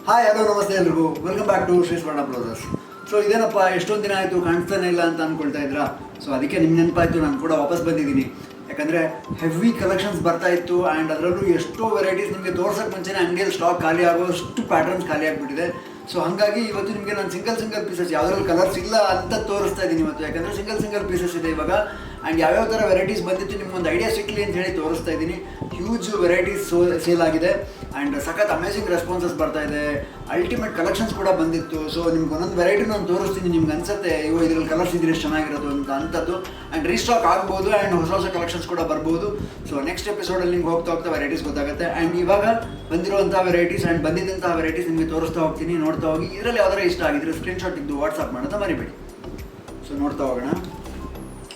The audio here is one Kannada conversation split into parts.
ಹಾಯ್ ಹಲೋ ನಮಸ್ತೆ ಎಲ್ರಿಗೂ welcome back to Shri Swarna blouses. So ಇದೇನಪ್ಪ ಎಷ್ಟೊಂದು ದಿನ ಆಯಿತು ಕಾಣಿಸ್ತಾನೆ ಇಲ್ಲ ಅಂತ ಅಂದ್ಕೊಳ್ತಾ ಇದ್ರಾ. ಸೊ ಅದಕ್ಕೆ ನಿಮ್ಮ ನೆನಪಾಯಿತು, ನಾನು ಕೂಡ ವಾಪಸ್ ಬಂದಿದ್ದೀನಿ. ಯಾಕಂದರೆ ಹೆವಿ ಕಲೆಕ್ಷನ್ಸ್ ಬರ್ತಾ ಇತ್ತು ಆ್ಯಂಡ್ ಅದರಲ್ಲೂ ಎಷ್ಟೋ ವೆರೈಟೀಸ್ ನಿಮಗೆ ತೋರ್ಸೋಕ್ಕೆ ಮುಂಚೆನೇ ಅಂಗಡಿಯಲ್ಲಿ ಸ್ಟಾಕ್ ಖಾಲಿ ಆಗೋಷ್ಟು ಪ್ಯಾಟರ್ನ್ಸ್ ಖಾಲಿ ಆಗಿಬಿಟ್ಟಿದೆ. ಸೊ ಹಾಗಾಗಿ ಇವತ್ತು ನಿಮಗೆ ನಾನು ಸಿಂಗಲ್ ಪೀಸಸ್ ಯಾವುದ್ರಲ್ಲಿ ಕಲರ್ಸ್ ಇಲ್ಲ ಅಂತ ತೋರಿಸ್ತಾ ಇದ್ದೀನಿ ಇವತ್ತು. ಯಾಕಂದರೆ ಸಿಂಗಲ್ ಪೀಸಸ್ ಇದೆ ಇವಾಗ ಆ್ಯಂಡ್ ಯಾವ್ಯಾವ ಥರ ವೆರೈಟೀಸ್ ಬಂದಿತ್ತು ನಿಮ್ಗೊಂದು ಐಡಿಯಾ ಸಿಕ್ಕಲಿ ಅಂತ ಹೇಳಿ ತೋರಿಸ್ತಾ ಇದ್ದೀನಿ. ಹ್ಯೂಜ್ ವೆರೈಟೀಸ್ ಸೇಲ್ ಆಗಿದೆ ಆ್ಯಂಡ್ ಸಖತ್ ಅಮೇಝಿಂಗ್ ರೆಸ್ಪಾನ್ಸಸ್ ಬರ್ತಾ ಇದೆ. ಅಲ್ಟಿಮೇಟ್ ಕಲೆಕ್ಷನ್ಸ್ ಕೂಡ ಬಂದಿತ್ತು. ಸೊ ನಿಮ್ಗೆ ಒಂದೊಂದು ವೆರೈಟಿ ನಾನು ತೋರಿಸ್ತೀನಿ, ನಿಮ್ಗೆ ಅನ್ಸುತ್ತೆ ಇವು ಇದರಲ್ಲಿ ಕಲರ್ಸ್ ಇದ್ರೆ ಎಷ್ಟು ಚೆನ್ನಾಗಿರೋದು ಅಂಥದ್ದು ಆ್ಯಂಡ್ ರೀಸ್ಟಾಕ್ ಆಗ್ಬೋದು ಆ್ಯಂಡ್ ಹೊಸ ಕಲೆಕ್ಷನ್ಸ್ ಕೂಡ ಬರ್ಬೋದು. ಸೊ ನೆಕ್ಸ್ಟ್ ಎಪಿಸೋಡಲ್ಲಿ ನಿಮ್ಗೆ ಹೋಗ್ತಾ ವೆರೈಟೀಸ್ ಗೊತ್ತಾಗುತ್ತೆ. ಆ್ಯಂಡ್ ಇವಾಗ ಬಂದಿರುವಂಥ ವೆರೈಟೀಸ್ ಆ್ಯಂಡ್ ಬಂದಿದ್ದಂಥ ವೆರೈಟೀಸ್ ನಿಮಗೆ ತೋರಿಸ್ತಾ ಹೋಗ್ತೀನಿ. ನೋಡ್ತಾ ಹೋಗಿ. ಇದರಲ್ಲಿ ಯಾವ್ದಾರ ಇಷ್ಟ ಆಗಿದ್ರೆ ಸ್ಕ್ರೀನ್ಶಾಟ್ ಇದ್ದು ವಾಟ್ಸಪ್ ಮಾಡೋದು ಮರಿಬೇಡಿ. ಸೊ ನೋಡ್ತಾ ಹೋಗೋಣ.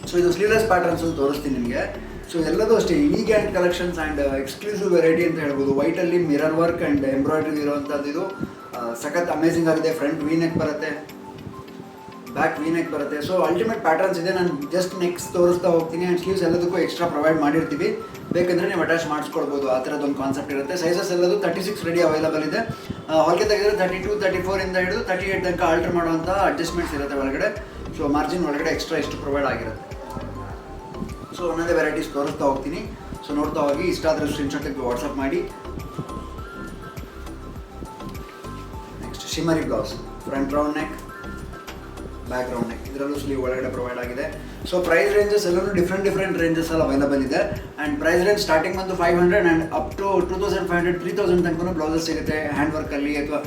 ಸೊ ಇದು ಸ್ಲೀವ್ಲೆಸ್ ಪ್ಯಾಟರ್ನ್ಸ್ ತೋರಿಸ್ತೀನಿ ನಿಮಗೆ. ಸೊ ಎಲ್ಲದೂ ಅಷ್ಟೇ ಇಲಿಗ್ಯಾಂಟ್ ಕಲೆಕ್ಷನ್ಸ್ ಆ್ಯಂಡ್ ಎಕ್ಸ್ಕ್ಲೂಸಿವ್ ವೆರೈಟಿ ಅಂತ ಹೇಳ್ಬೋದು. ವೈಟಲ್ಲಿ ಮಿರರ್ ವರ್ಕ್ ಆ್ಯಂಡ್ ಎಂಬ್ರಾಯ್ಡ್ರಿ ಇರೋವಂಥದ್ದು ಇದು ಸಖತ್ ಅಮೇಝಿಂಗ್ ಆಗಿದೆ. ಫ್ರಂಟ್ ವಿ ನೆಕ್ ಬರುತ್ತೆ, ಬ್ಯಾಕ್ ವಿ ನೆಕ್ ಬರುತ್ತೆ. ಸೊ ಅಲ್ಟಿಮೇಟ್ ಪ್ಯಾಟರ್ನ್ಸ್ ಇದೆ. ನಾನು ಜಸ್ಟ್ ನೆಕ್ಸ್ಟ್ ತೋರಿಸ್ತಾ ಹೋಗ್ತೀನಿ. ಆ್ಯಂಡ್ ಸ್ಲೀವ್ಸ್ ಎಲ್ಲದಕ್ಕೂ ಎಕ್ಸ್ಟ್ರಾ ಪ್ರೊವೈಡ್ ಮಾಡಿರ್ತೀವಿ, ಬೇಕಂದರೆ ನೀವು ಅಟ್ಯಾಚ್ ಮಾಡಿಸ್ಕೊಳ್ಬೋದು. ಆ ಥರದ್ದೊಂದು ಕಾನ್ಸೆಪ್ಟ್ ಇರುತ್ತೆ. ಸೈಜಸ್ ಎಲ್ಲದು 36 ರೆಡಿ ಅವೈಲಬಲ್ ಇದೆ. ಹೊಲಿಗೆ ತೆಗೆದ್ರೆ 32, 34 ಇಂದ ಹಿಡಿದು 38 ತನಕ ಆಲ್ಟರ್ ಮಾಡುವಂಥ ಅಡ್ಜಸ್ಟ್ಮೆಂಟ್ಸ್ ಇರುತ್ತೆ ಒಳಗಡೆ. ಸೊ ಮಾರ್ಜಿನ್ ಒಳಗಡೆ ಎಕ್ಸ್ಟ್ರಾ ಇಷ್ಟು ಪ್ರೊವೈಡ್ ಆಗಿರುತ್ತೆ. ಸೊ ಒಂದೊಂದೇ ವೆರೈಟೀಸ್ ತೋರಿಸ್ತಾ ಹೋಗ್ತೀನಿ. ಸೊ ನೋಡ್ತಾ ಹೋಗಿ. ಇಷ್ಟ ಆದರೆ ಸ್ಕ್ರೀನ್ಶಾಟಿಗೆ ವಾಟ್ಸಪ್ ಮಾಡಿ. Next ಶಿಮರಿ blouse, front round neck, back round neck, ಇದರಲ್ಲೂ ಸ್ಲೀವ್ ಒಳಗಡೆ ಪ್ರೊವೈಡ್ ಆಗಿದೆ. ಸೊ ಪ್ರೈಸ್ ರೇಂಜಸ್ ಎಲ್ಲರೂ ಡಿಫ್ರೆಂಟ್ ರೇಂಜಸ್ ಎಲ್ಲ ಅವೈಲಬಲ್ ಇದೆ. ಆ್ಯಂಡ್ ಪ್ರೈಸ್ ರೇಂಜ್ ಸ್ಟಾರ್ಟಿಂಗ್ ಬಂದು 500 ಆ್ಯಂಡ್ ಅಪ್ ಟು 2500, 3000 ತನಕ ಬ್ಲೌಸಸ್ ಸಿಗುತ್ತೆ. ಹ್ಯಾಂಡ್ ವರ್ಕಲ್ಲಿ ಅಥವಾ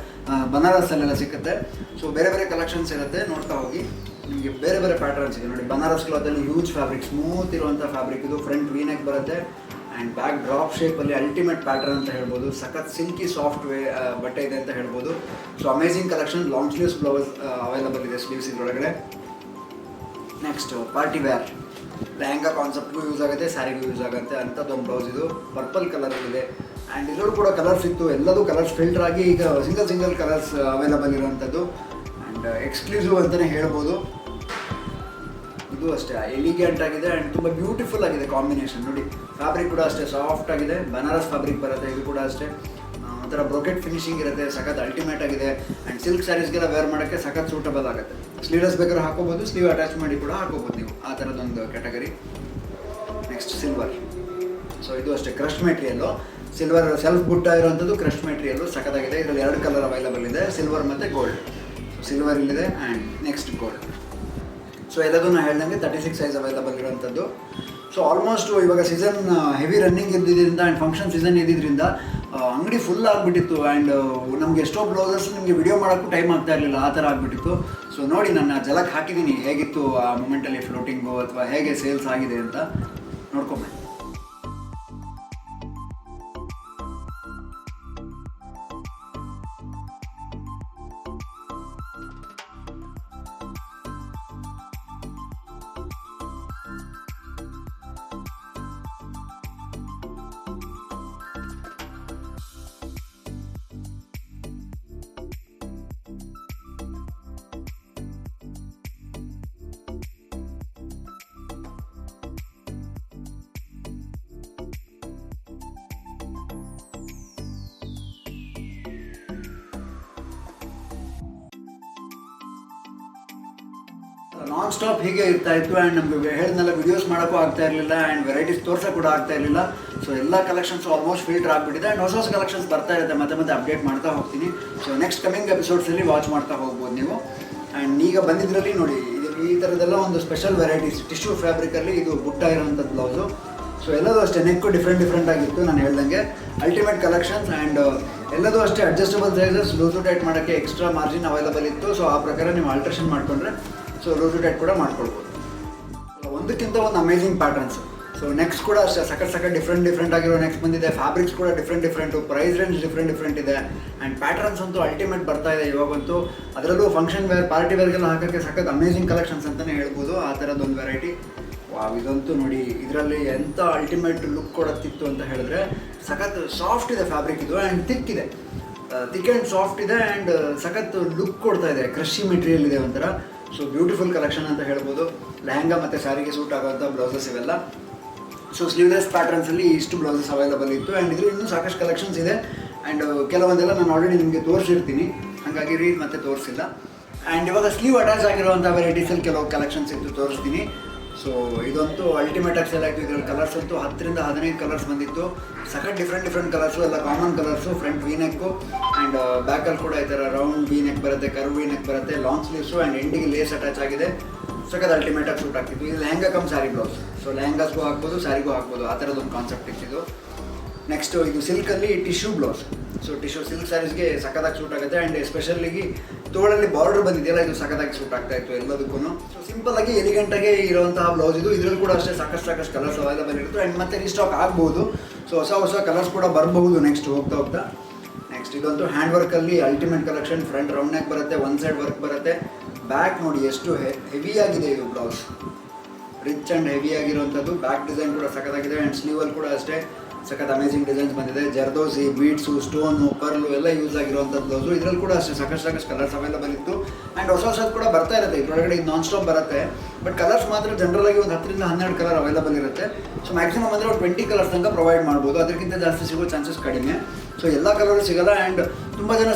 ಬನಾರಸಲ್ಲೆಲ್ಲ ಸಿಗುತ್ತೆ. ಸೊ ಬೇರೆ ಕಲೆಕ್ಷನ್ಸ್ ಇರುತ್ತೆ. ನೋಡ್ತಾ ಹೋಗಿ. ನಿಮಗೆ ಬೇರೆ ಪ್ಯಾಟರ್ನ್ಸ್ ಇದೆ ನೋಡಿ. ಬನಾರಸ್ ಕ್ಲಾತಲ್ಲಿ ಹ್ಯೂಜ್ ಫ್ಯಾಬ್ರಿಕ್, ಸ್ಮೂತ್ ಇರುವಂಥ ಫ್ಯಾಬ್ರಿಕ್ ಇದು. ಫ್ರಂಟ್ ವಿ ನೆಕ್ ಬರುತ್ತೆ ಆ್ಯಂಡ್ ಬ್ಯಾಕ್ ಡ್ರಾಪ್ ಶೇಪಲ್ಲಿ ಅಲ್ಟಿಮೇಟ್ ಪ್ಯಾಟರ್ನ್ ಅಂತ ಹೇಳ್ಬೋದು. ಸಖತ್ ಸಿಲ್ಕಿ ಸಾಫ್ಟ್ ಬಟ್ಟೆ ಇದೆ ಅಂತ ಹೇಳ್ಬೋದು. So amazing collection. Long sleeves blouse available ಇದೆ ಸ್ಲೀವ್ಸ್ ಇದರೊಳಗಡೆ. ನೆಕ್ಸ್ಟ್ ಪಾರ್ಟಿ ವೇರ್ ಲೆಹಂಗಾ ಕಾನ್ಸೆಪ್ಟ್ಗೂ ಯೂಸ್ ಆಗುತ್ತೆ, ಸ್ಯಾರಿಗೂ ಯೂಸ್ ಆಗುತ್ತೆ ಅಂಥದ್ದೊಂದು ಬ್ಲೌಸ್ ಇದು. ಪರ್ಪಲ್ ಕಲರ್ ಇದೆ ಆ್ಯಂಡ್ ಇದರಲ್ಲೂ ಕೂಡ ಕಲರ್ಸ್ ಇತ್ತು. ಎಲ್ಲದೂ ಕಲರ್ಸ್ ಫಿಲ್ಟರ್ ಆಗಿ ಈಗ ಸಿಂಗಲ್ ಕಲರ್ಸ್ ಅವೈಲಬಲ್ ಇರುವಂಥದ್ದು ಆ್ಯಂಡ್ ಎಕ್ಸ್ಕ್ಲೂಸಿವ್ ಅಂತಲೇ ಹೇಳ್ಬೋದು. ಇದು ಅಷ್ಟೇ ಎಲಿಗೆಂಟ್ ಆಗಿದೆ ಆ್ಯಂಡ್ ತುಂಬ ಬ್ಯೂಟಿಫುಲ್ ಆಗಿದೆ ಕಾಂಬಿನೇಷನ್ ನೋಡಿ. ಫ್ಯಾಬ್ರಿಕ್ ಕೂಡ ಅಷ್ಟೇ ಸಾಫ್ಟ್ ಆಗಿದೆ. ಬನಾರಸ್ ಫ್ಯಾಬ್ರಿಕ್ ಬರುತ್ತೆ. ಇದು ಕೂಡ ಅಷ್ಟೇ ಒಂಥರ ಬ್ರೊಕೆಟ್ ಫಿನಿಶಿಂಗ್ ಇರುತ್ತೆ. ಸಖತ್ ಅಲ್ಟಿಮೇಟ್ ಆಗಿದೆ ಆ್ಯಂಡ್ ಸಿಲ್ಕ್ ಸ್ಯಾರೀಸ್ಗೆಲ್ಲ ವೇರ್ ಮಾಡೋಕ್ಕೆ ಸಖತ್ ಸೂಟಬಲ್ ಆಗುತ್ತೆ. ಸ್ಲೀವ್ಲೆಸ್ ಬೇಕಾದ್ರೆ ಹಾಕೋಬೋದು, ಸ್ಲೀವ್ ಅಟ್ಯಾಚ್ ಮಾಡಿ ಕೂಡ ಹಾಕೋಬೋದು ನೀವು. ಆ ಥರದೊಂದು ಕ್ಯಾಟಗರಿ. Next silver. ಸೊ ಇದು ಅಷ್ಟೇ ಕ್ರಶ್ ಮೆಟೀರಿಯಲ್ಲು. ಸಿಲ್ವರ್ ಸೆಲ್ಫ್ ಬುಟ್ಟ ಇರುವಂಥದ್ದು ಕ್ರಶ್ ಮೆಟೀರಿಯಲ್ಲು ಸಖತ್ತಾಗಿದೆ. ಇದರಲ್ಲಿ 2 ಕಲರ್ ಅವೈಲಬಲ್ ಇದೆ, ಸಿಲ್ವರ್ ಮತ್ತು ಗೋಲ್ಡ್. ಸಿಲ್ವರ್ ಇಲ್ಲಿದೆ ಆ್ಯಂಡ್ ನೆಕ್ಸ್ಟ್ ಗೋಲ್ಡ್. ಸೊ ಎಲ್ಲದೂ ನಾನು ಹೇಳ್ದಂಗೆ 36 ಸೈಜ್ ಅವೈಲಬಲ್ ಇರೋವಂಥದ್ದು. ಸೊ ಆಲ್ಮೋಸ್ಟ್ ಇವಾಗ ಸೀಸನ್ ಹೆವಿ ರನ್ನಿಂಗ್ ಇದ್ದಿದ್ದರಿಂದ ಆ್ಯಂಡ್ ಫಂಕ್ಷನ್ ಸೀಸನ್ ಇದ್ದಿದ್ದರಿಂದ ಅಂಗಡಿ ಫುಲ್ ಆಗಿಬಿಟ್ಟಿತ್ತು. ಆ್ಯಂಡ್ ನಮಗೆ ಎಷ್ಟೋ ಬ್ಲೌಸಸ್ ನಿಮಗೆ ವಿಡಿಯೋ ಮಾಡೋಕ್ಕೂ ಟೈಮ್ ಆಗ್ತಾ ಇರಲಿಲ್ಲ, ಆ ಥರ ಆಗಿಬಿಟ್ಟಿತ್ತು. ಸೊ ನೋಡಿ ನನ್ನ ಜಲಕ್ಕೆ ಹಾಕಿದ್ದೀನಿ ಹೇಗಿತ್ತು ಆ ಮೂಮೆಂಟಲ್ಲಿ ಫ್ಲೋಟಿಂಗು ಅಥವಾ ಹೇಗೆ ಸೇಲ್ಸ್ ಆಗಿದೆ ಅಂತ ನೋಡ್ಕೊಂಬ. ನಾನ್ ಸ್ಟಾಪ್ ಹೀಗೆ ಇರ್ತಾ ಇತ್ತು ಆ್ಯಂಡ್ ನಮಗೆ ಹೇಳಿದ್ನೆಲ್ಲ ವಿಡಿಯೋಸ್ ಮಾಡೋಕ್ಕೂ ಆಗ್ತಾ ಇರಲಿಲ್ಲ ಆ್ಯಂಡ್ ವೆರೈಟೀಸ್ ತೋರ್ಸೋಕೆ ಕೂಡ ಆಗ್ತಾ ಇರಲಿಲ್ಲ. ಸೊ ಎಲ್ಲ ಕಲೆಕ್ಷನ್ಸ್ ಆಲ್ಮೋಸ್ಟ್ ಫಿಲ್ಟರ್ ಆಗಿಬಿಟ್ಟಿದೆ ಆ್ಯಂಡ್ ಹೊಸ ಕಲೆಕ್ಷನ್ಸ್ ಬರ್ತಾ ಇರುತ್ತೆ. ಮತ್ತೆ ಅಪ್ಡೇಟ್ ಮಾಡ್ತಾ ಹೋಗ್ತೀನಿ. ಸೊ ನೆಕ್ಸ್ಟ್ ಕಮಿಂಗ್ ಎಪಿಸೋಡ್ಸಲ್ಲಿ ವಾಚ್ ಮಾಡ್ತಾ ಹೋಗ್ಬೋದು ನೀವು. ಆ್ಯಂಡ್ ಈಗ ಬಂದಿದ್ರಲ್ಲಿ ನೋಡಿ ಈ ಥರದ್ದೆಲ್ಲ ಒಂದು ಸ್ಪೆಷಲ್ ವೆರೈಟೀಸ್ ಟಿಶ್ಯೂ ಫ್ಯಾಬ್ರಿಕಲ್ಲಿ ಇದು ಬುಟ್ಟ ಇರೋವಂಥದ್ದು ಬ್ಲೌಸು. ಸೊ ಎಲ್ಲದೂ ಅಷ್ಟೇ ನೆಕ್ಕು ಡಿಫ್ರೆಂಟ್ ಆಗಿತ್ತು ನಾನು ಹೇಳ್ದಂಗೆ. ಅಲ್ಟಿಮೇಟ್ ಕಲೆಕ್ಷನ್ಸ್ ಆ್ಯಂಡ್ ಎಲ್ಲದೂ ಅಷ್ಟೇ ಅಡ್ಜಸ್ಟಬಲ್ ಸೈಜಸ್. ಲೂಸು ಟೈಟ್ ಮಾಡೋಕ್ಕೆ ಎಕ್ಸ್ಟ್ರಾ ಮಾರ್ಜಿನ್ ಅವೈಲಬಲ್ ಇತ್ತು. ಸೊ ಆ ಪ್ರಕಾರ ನೀವು ಆಲ್ಟ್ರೇಷನ್ ಮಾಡಿಕೊಂಡ್ರೆ ಸೊ ಲೂಸು ಟೈಟ್ ಕೂಡ ಮಾಡ್ಕೊಳ್ಬೋದು. ಒಂದಕ್ಕಿಂತ ಒಂದು ಅಮೇಝಿಂಗ್ ಪ್ಯಾಟರ್ನ್ಸ್. ಸೊ ನೆಕ್ಸ್ಟ್ ಕೂಡ ಅಷ್ಟೇ ಸಖತ್ ಡಿಫ್ರೆಂಟ್ ಆಗಿರೋ ನೆಕ್ಸ್ಟ್ ಬಂದಿದೆ. ಫ್ಯಾಬ್ರಿಕ್ಸ್ ಕೂಡ ಡಿಫ್ರೆಂಟು, ಪ್ರೈಸ್ ರೇಂಜ್ ಡಿಫ್ರೆಂಟ್ ಇದೆ ಆ್ಯಂಡ್ ಪ್ಯಾಟರ್ನ್ಸ್ ಅಂತೂ ಅಲ್ಟಿಮೇಟ್ ಬರ್ತಾ ಇದೆ ಇವಾಗಂತೂ. ಅದರಲ್ಲೂ ಫಂಕ್ಷನ್ ವೇರ್, ಪಾರ್ಟಿ ವೇರ್ಗೆಲ್ಲ ಹಾಕೋಕ್ಕೆ ಸಖತ್ ಅಮೇಝಿಂಗ್ ಕಲೆಕ್ಷನ್ಸ್ ಅಂತಲೇ ಹೇಳ್ಬೋದು. ಆ ಥರದ್ದೊಂದು ವೆರೈಟಿ. ಇದಂತೂ ನೋಡಿ ಇದರಲ್ಲಿ ಎಂಥ ಅಲ್ಟಿಮೇಟ್ ಲುಕ್ ಕೊಡುತ್ತಿತ್ತು ಅಂತ ಹೇಳಿದ್ರೆ ಸಖತ್ ಸಾಫ್ಟ್ ಇದೆ ಫ್ಯಾಬ್ರಿಕ್ ಇದು ಆ್ಯಂಡ್ ಥಿಕ್ ಇದೆ. ಥಿಕ್ ಆ್ಯಂಡ್ ಸಾಫ್ಟ್ ಇದೆ ಆ್ಯಂಡ್ ಸಖತ್ ಲುಕ್ ಕೊಡ್ತಾ ಇದೆ. ಕ್ರಶಿ ಮೆಟೀರಿಯಲ್ ಇದೆ ಒಂಥರ. ಸೊ ಬ್ಯೂಟಿಫುಲ್ ಕಲೆಕ್ಷನ್ ಅಂತ ಹೇಳ್ಬೋದು. ಲೆಹಂಗಾ ಮತ್ತು ಸ್ಯಾರಿಗೆ ಸೂಟ್ ಆಗೋಂಥ ಬ್ಲೌಸಸ್ ಇವೆಲ್ಲ. ಸೊ ಸ್ಲೀವ್ಲೆಸ್ ಪ್ಯಾಟರ್ನ್ಸಲ್ಲಿ ಇಷ್ಟು ಬ್ಲೌಸಸ್ ಅವೈಲಬಲ್ ಇತ್ತು ಆ್ಯಂಡ್ ಇದ್ರಲ್ಲಿ ಇನ್ನೂ ಸಾಕಷ್ಟು ಕಲೆಕ್ಷನ್ಸ್ ಇದೆ. ಆ್ಯಂಡ್ ಕೆಲವೊಂದೆಲ್ಲ ನಾನು ಆಲ್ರೆಡಿ ನಿಮಗೆ ತೋರಿಸಿರ್ತೀನಿ, ಹಾಗಾಗಿ ರೀಡ್ ಮತ್ತೆ ತೋರಿಸಿಲ್ಲ. ಆ್ಯಂಡ್ ಇವಾಗ ಸ್ಲೀವ್ ಅಟ್ಯಾಚ್ ಆಗಿರುವಂಥ ವೆರೈಟೀಸಲ್ಲಿ ಕೆಲವು ಕಲೆಕ್ಷನ್ಸ್ ಇತ್ತು, ತೋರಿಸ್ತೀನಿ. ಸೊ ಇದಂತೂ ಅಲ್ಟಿಮೇಟಾಗಿ ಸೇಲ್ ಆಯಿತು. ಇದರಲ್ಲಿ ಕಲರ್ಸ್ ಅಂತೂ 10 ರಿಂದ 15 ಕಲರ್ಸ್ ಬಂದಿತ್ತು. ಸಖತ್ ಡಿಫ್ರೆಂಟ್ ಕಲರ್ಸು, ಎಲ್ಲ common colours. Front V neck and ಬ್ಯಾಕಲ್ಲಿ ಕೂಡ ಈ ಥರ ರೌಂಡ್ ವಿ ನೆಕ್ ಬರುತ್ತೆ, ಕರ್ವ್ ವಿ ನೆಕ್ ಬರುತ್ತೆ, ಲಾಂಗ್ ಸ್ಲೀವ್ಸು ಆ್ಯಂಡ್ ಎಂಡಿಗೆ ಲೇಸ್ ಅಟ್ಯಾಚ್ ಆಗಿದೆ. ಸಖತ್ ಅಲ್ಟಿಮೇಟಾಗಿ ಸೂಟ್ ಆಗ್ತಿತ್ತು. ಇದು lehenga cum sari blouse. So ಲೆಹಂಗಾಸ್ಗೂ ಹಾಕ್ಬೋದು, ಸ್ಯಾರಿಗೂ ಹಾಕ್ಬೋದು, ಆ ಥರದೊಂದು ಕಾನ್ಸೆಪ್ಟ್ ಇಟ್ಟಿದ್ದು. ನೆಕ್ಸ್ಟು ಇದು ಸಿಲ್ಕಲ್ಲಿ tissue blouse. So tissue silk ಸ್ಯಾರೀಸ್ಗೆ ಸಖತ್ತಾಗಿ ಸೂಟ್ ಆಗುತ್ತೆ. ಆ್ಯಂಡ್ ಎಸ್ಪೆಷಲಿಗೆ ತೋಳಲ್ಲಿ ಬಾರ್ಡರ್ ಬಂದಿದೆಯಲ್ಲ, ಇದು ಸಖತ್ತಾಗಿ ಸೂಟ್ ಆಗ್ತಾ ಇತ್ತು ಎಲ್ಲದಕ್ಕೂ. ಸೊ ಸಿಂಪಲ್ಲಾಗಿ ಎಲಿಗೆಂಟಾಗಿ ಇರುವಂತಹ ಬ್ಲೌಸ್ ಇದು. ಇದರಲ್ಲಿ ಕೂಡ ಅಷ್ಟೇ ಸಾಕಷ್ಟು ಕಲರ್ಸ್ ಅವೈಲೇಬಲ್ ಇರುತ್ತೆ. ಆ್ಯಂಡ್ ಮತ್ತೆ ರೀಸ್ಟಾಕ್ ಆಗ್ಬೋದು. ಸೊ ಹೊಸ ಕಲರ್ಸ್ ಕೂಡ ಬರಬಹುದು ನೆಕ್ಸ್ಟ್ ಹೋಗ್ತಾ. ನೆಕ್ಸ್ಟ್ ಇದಂತೂ ಹ್ಯಾಂಡ್ ವರ್ಕಲ್ಲಿ ultimate collection. Front round neck ಬರುತ್ತೆ, ಒನ್ ಸೈಡ್ ವರ್ಕ್ ಬರುತ್ತೆ. ಬ್ಯಾಕ್ ನೋಡಿ ಎಷ್ಟು ಹೆವಿ ಆಗಿದೆ ಇದು ಬ್ಲೌಸ್, ರಿಚ್ ಆ್ಯಂಡ್ ಹೆವಿ ಆಗಿರುವಂಥದ್ದು. ಬ್ಯಾಕ್ ಡಿಸೈನ್ ಕೂಡ ಸಖತ್ತಾಗಿದೆ. ಆ್ಯಂಡ್ ಸ್ಲೀವಲ್ಲಿ ಕೂಡ ಅಷ್ಟೇ ಸಖತ್ ಅಮೇಜಿಂಗ್ ಡಿಸೈನ್ಸ್ ಬಂದಿದೆ. ಜರ್ದೋಸಿ, ಬೀಡ್ಸು, ಸ್ಟೋನು, ಪರ್ಲು ಎಲ್ಲ ಯೂಸ್ ಆಗಿರುವಂಥದ್ದು ಬ್ಲೌಸು. ಇದರಲ್ಲಿ ಕೂಡ ಅಷ್ಟೇ ಸಾಕಷ್ಟು ಕಲರ್ಸ್ ಅವೈಲೇಬಲ್ ಇತ್ತು. ಆ್ಯಂಡ್ ಹೊಸ ಕೂಡ ಬರ್ತಾ ಇರುತ್ತೆ ಇದರೊಳಗಡೆ. ಇದು ನಾನ್ ಸ್ಟಾಪ್ ಬರುತ್ತೆ, ಬಟ್ ಕಲರ್ಸ್ ಮಾತ್ರ ಜನರಲಾಗಿ ಒಂದು 10 ರಿಂದ 12 ಕಲರ್ ಅವೈಲೇಬಲ್ ಇರುತ್ತೆ. ಸೊ ಮ್ಯಾಕ್ಸಿಮಮ್ ಅಂದರೆ ಒಂದು 20 ಕಲರ್ಸ್ ತನಕ ಪ್ರೊವೈಡ್ ಮಾಡ್ಬೋದು, ಅದಕ್ಕಿಂತ ಜಾಸ್ತಿ ಸಿಗೋ ಚಾನ್ಸಸ್ ಕಡಿಮೆ. ಸೊ ಎಲ್ಲ ಕಲರು ಸಿಗಲ್ಲ. ಆ್ಯಂಡ್ ತುಂಬ ಜನ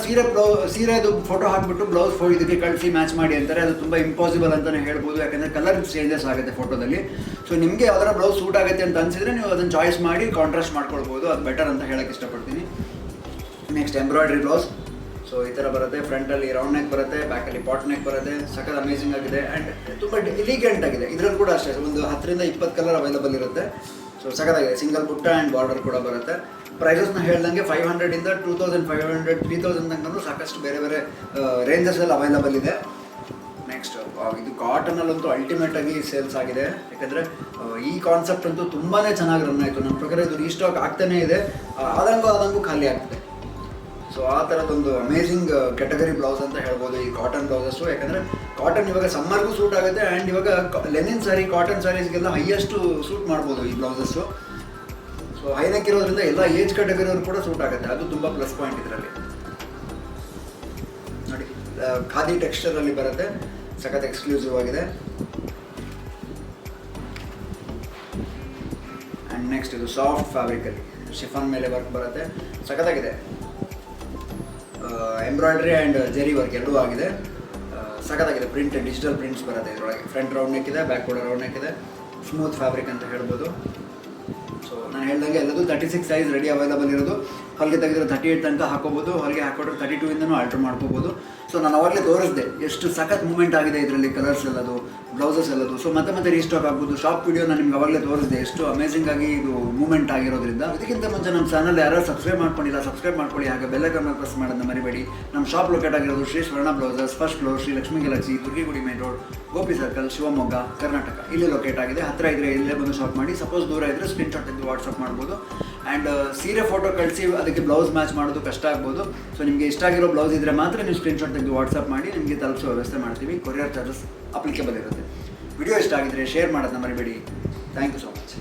ಸೀರೆದು ಫೋಟೋ ಹಾಕಿಬಿಟ್ಟು ಬ್ಲೌಸ್ ಇದಕ್ಕೆ ಕಳಿಸಿ ಮ್ಯಾಚ್ ಮಾಡಿ ಅಂತಾರೆ. ಅದು ತುಂಬ ಇಂಪಾಸಿಬಲ್ ಅಂತಲೇ ಹೇಳ್ಬೋದು, ಯಾಕಂದರೆ ಕಲರ್ ಚೇಂಜಸ್ ಆಗುತ್ತೆ ಫೋಟೋದಲ್ಲಿ. ಸೊ ನಿಮಗೆ ಯಾವ್ದಾರ ಬ್ಲೌಸ್ ಸೂಟ್ ಆಗುತ್ತೆ ಅಂತ ಅನಿಸಿದ್ರೆ ನೀವು ಅದನ್ನು ಚಾಯ್ಸ್ ಮಾಡಿ ಕಾಂಟ್ರಾಸ್ಟ್ ಮಾಡ್ಕೊಳ್ಬೋದು, ಅದು ಬೆಟರ್ ಅಂತ ಹೇಳೋಕ್ಕೆ ಇಷ್ಟಪಡ್ತೀನಿ. Next embroidery blouse. ಸೊ ಈ ಥರ ಬರುತ್ತೆ. ಫ್ರಂಟಲ್ಲಿ ರೌಂಡ್ ನೆಕ್ ಬರುತ್ತೆ, ಬ್ಯಾಕಲ್ಲಿ ಪಾಟ್ ನೆಕ್ ಬರುತ್ತೆ. ಸಖತ್ ಅಮೇಜಿಂಗ್ ಆಗಿದೆ ಆ್ಯಂಡ್ ತುಂಬ ಎಲಿಗೆಂಟ್ ಆಗಿದೆ. ಇದರಲ್ಲಿ ಕೂಡ ಅಷ್ಟೇ ಒಂದು 10 ರಿಂದ 20 ಕಲರ್ ಅವೈಲೇಬಲ್ ಇರುತ್ತೆ. ಸೊ ಸಖತ್ತಾಗಿದೆ. ಸಿಂಗಲ್ ಬುಟ್ಟ ಆ್ಯಂಡ್ ಬಾರ್ಡರ್ ಕೂಡ ಬರುತ್ತೆ. ಪ್ರೈಸಸ್ನ ಹೇಳ್ದಂಗೆ 500 ಇಂದ 2500, 3000 ತನಕ ಸಾಕಷ್ಟು ಬೇರೆ ರೇಂಜಸಲ್ಲಿ ಅವೈಲೇಬಲ್ ಇದೆ. ನೆಕ್ಸ್ಟ್ ಇದು ಕಾಟನಲ್ಲಂತೂ ಅಲ್ಟಿಮೇಟಾಗಿ ಸೇಲ್ಸ್ ಆಗಿದೆ. ಯಾಕಂದರೆ ಈ ಕಾನ್ಸೆಪ್ಟ್ ಅಂತೂ ತುಂಬಾ ಚೆನ್ನಾಗಿ ರನ್ ಆಯಿತು. ನನ್ನ ಪ್ರಕಾರ ಇದು ರೀಸ್ಟಾಕ್ ಆಗ್ತಾನೇ ಇದೆ, ಆದಂಗೂ ಖಾಲಿ ಆಗ್ತದೆ. ಸೊ ಆ ಥರದೊಂದು ಅಮೇಜಿಂಗ್ ಕ್ಯಾಟಗರಿ ಬ್ಲೌಸ್ ಅಂತ ಹೇಳ್ಬೋದು ಈ ಕಾಟನ್ ಬ್ಲೌಸಸ್ಸು. ಯಾಕಂದರೆ ಕಾಟನ್ ಇವಾಗ ಸಮ್ಮರ್ಗೂ ಸೂಟ್ ಆಗುತ್ತೆ. ಆ್ಯಂಡ್ ಇವಾಗ ಲೆನಿನ್ ಸ್ಯಾರಿ, ಕಾಟನ್ ಸ್ಯಾರೀಸ್ಗೆಲ್ಲ ಹೈಯೆಸ್ಟು ಸೂಟ್ ಮಾಡ್ಬೋದು ಈ ಬ್ಲೌಸಸ್ಸು. ಸೊ ಹೈನೆಕ್ ಇರೋದ್ರಿಂದ ಎಲ್ಲ ಏಜ್ ಕ್ಯಾಟಗರಿಯವರು ಕೂಡ ಸೂಟ್ ಆಗುತ್ತೆ, ಅದು ತುಂಬ ಪ್ಲಸ್ ಪಾಯಿಂಟ್ ಇದರಲ್ಲಿ. ನೋಡಿ ಖಾದಿ ಟೆಕ್ಸ್ಚರಲ್ಲಿ ಬರುತ್ತೆ, ಸಖತ್ ಎಕ್ಸ್ಕ್ಲೂಸಿವ್ ಆಗಿದೆ. ಆ್ಯಂಡ್ ನೆಕ್ಸ್ಟ್ ಇದು ಸಾಫ್ಟ್ ಫ್ಯಾಬ್ರಿಕಲ್ಲಿ ಶಿಫಾನ್ ಮೇಲೆ ವರ್ಕ್ ಬರುತ್ತೆ, ಸಖತ್ತಾಗಿದೆ. ಎಂಬ್ರಾಯ್ಡ್ರಿ ಆ್ಯಂಡ್ ಜೆರಿ ವರ್ಕ್ ಎರಡೂ ಆಗಿದೆ, ಸಖತ್ತಾಗಿದೆ. ಪ್ರಿಂಟ್ ಡಿಜಿಟಲ್ ಪ್ರಿಂಟ್ಸ್ ಬರುತ್ತೆ ಇದರೊಳಗೆ. ಫ್ರಂಟ್ ರೌಂಡ್ ನೆಕ್ ಇದೆ, ಬ್ಯಾಕ್ ಕೂಡ ರೌಂಡ್ ನೆಕ್ ಇದೆ. ಸ್ಮೂತ್ ಫ್ಯಾಬ್ರಿಕ್ ಅಂತ ಹೇಳ್ಬೋದು. ಸೊ ನಾನು ಹೇಳ್ದಂಗೆ ಎಲ್ಲದು 36 ಸೈಜ್ ರೆಡಿ ಅವೈಲೇಬಲ್ ಇರೋದು. ಹೊಲಿಗೆ ತೆಗೆದ್ರೆ 38 ತನಕ ಹಾಕೋಬೋದು, ಹೊಲಿಗೆ ಹಾಕೊಂಡ್ರೆ 32 ಇಂದನೂ ಆಲ್ಟರ್ ಮಾಡ್ಕೋಬೋದು. ಸೊ ನಾನು ಅವಾಗಲೇ ತೋರಿಸಿದೆ ಎಷ್ಟು ಸಖತ್ ಮೂವ್ಮೆಂಟ್ ಆಗಿದೆ ಇದರಲ್ಲಿ, ಕಲರ್ಸ್ ಎಲ್ಲದು, ಬ್ಲೌಸಸ್ ಎಲ್ಲದು. ಸೊ ಮತ್ತೆ ರೀಸ್ಟಾಕ್ ಆಗ್ಬೋದು. ಶಾಪ್ ವಿಡಿಯೋ ನಾನು ನಿಮ್ಗೆ ಅವಾಗಲೇ ತೋರಿಸಿದೆ ಎಷ್ಟು ಅಮೇಜಿಂಗ್ ಆಗಿ ಇದು ಮೂವ್ಮೆಂಟ್ ಆಗಿರೋದ್ರಿಂದ. ಇದಕ್ಕಿಂತ ಮುಂಚೆ ನಮ್ಮ ಚಾನಲ್ ಯಾರು ಸಬ್ಸ್ಕ್ರೈಬ್ ಮಾಡ್ಕೊಂಡಿಲ್ಲ, ಸಬ್ಸ್ಕ್ರೈಬ್ ಮಾಡ್ಕೊಳ್ಳಿ. ಹಾಗೆ ಬೆಲ್ ಐಕಾನ್ ಪ್ರೆಸ್ ಮಾಡೋದನ್ನ ಮರಿಬೇಡಿ. ನಮ್ಮ ಶಾಪ್ ಲೊಕೇಟ್ ಆಗಿರೋದು Shri Swarna blouses, first floor, Shri Lakshmi galaxy, Durgigudi main road, Gopi circle, Shivamogga, Karnataka. ಇಲ್ಲಿ ಲೊಕೇಟ್ ಆಗಿದೆ. ಹತ್ತಿರ ಇದ್ದರೆ ಇಲ್ಲೇ ಬಂದು ಶಾಪ್ ಮಾಡಿ. ಸಪೋಸ್ ದೂರ ಇದ್ದರೆ ಸ್ಕ್ರೀನ್ಶಾಟ್ ತೆಗೆದು ವಾಟ್ಸಪ್ ಮಾಡ್ಬೋದು. ಆ್ಯಂಡ್ ಸೀರೆ ಫೋಟೋ ಕಳಿಸಿ ಅದಕ್ಕೆ ಬ್ಲೌಸ್ ಮ್ಯಾಚ್ ಮಾಡೋದು ಕಷ್ಟ ಆಗ್ಬೋದು. ಸೊ ನಿಮಗೆ ಇಷ್ಟ ಆಗಿರೋ ಬ್ಲೌಸ್ ಇದ್ದರೆ ಮಾತ್ರ ನೀವು ಸ್ಕ್ರೀನ್ಶಾಟ್ ತೆಗೆದು ವಾಟ್ಸಪ್ ಮಾಡಿ, ನಿಮಗೆ ತಲುಪಿಸೋ ವ್ಯವಸ್ಥೆ ಮಾಡ್ತೀವಿ. ಕೊರಿಯರ್ ಚಾರ್ಜಸ್ ಅಪ್ಲಿಕೇಬಲ್ ಇರುತ್ತೆ. ವಿಡಿಯೋ ಇಷ್ಟ ಆಗಿದ್ರೆ ಶೇರ್ ಮಾಡೋದನ್ನ ಮರಿಬೇಡಿ. Thank you so much.